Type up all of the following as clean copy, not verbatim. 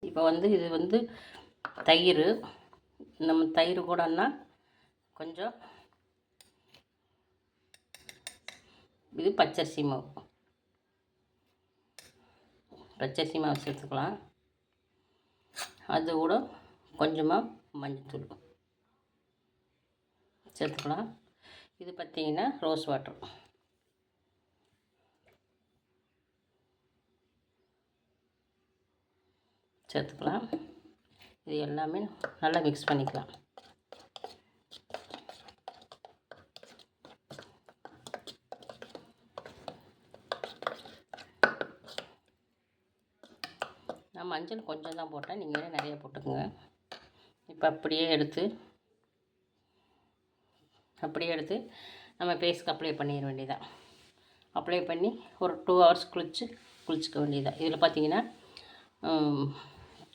இப்போ இது தயிர். நம்ம தயிர் கூடன்னா கொஞ்சம் இது பச்சரிசி மாவு சேர்த்துக்கலாம். அது கூட கொஞ்சமாக மஞ்சத்தூள் சேர்த்துக்கலாம். இது பார்த்திங்கன்னா ரோஸ் வாட்டர் சேர்த்துக்கலாம். இது எல்லாமே நல்லா மிக்ஸ் பண்ணிக்கலாம். நான் மஞ்சள் கொஞ்சம் தான் போட்டேன், நீங்கள் நிறைய போட்டுக்கோங்க. இப்போ அப்படியே எடுத்து நம்ம ஃபேஸ்க்கு அப்ளை பண்ணிட வேண்டியதான். அப்ளை பண்ணி ஒரு 2 hours குளிச்சுக்க வேண்டியதான். இதில் பார்த்திங்கன்னா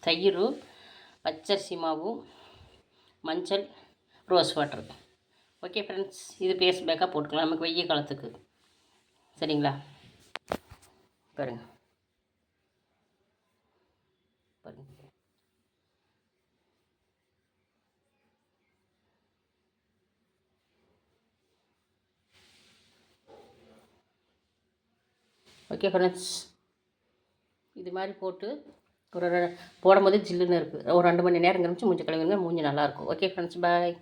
தயிர், பச்சரிசி மாவு, மஞ்சள், ரோஸ் வாட்டர். ஓகே ஃப்ரெண்ட்ஸ், இது ஃபேஸ் பேக்காக போட்டுக்கலாம் நமக்கு வெய்ய காலத்துக்கு. சரிங்களா? பாருங்கள். ஓகே ஃப்ரெண்ட்ஸ், இது மாதிரி போட்டு போடும்போது ஜில்லுன்னு இருக்குது. ஒரு 2 மணி நேரம் கழிச்சு மூஞ்சி கழுவுங்க, மூஞ்சி நல்லாயிருக்கும். ஓகே ஃப்ரெண்ட்ஸ், பாய்.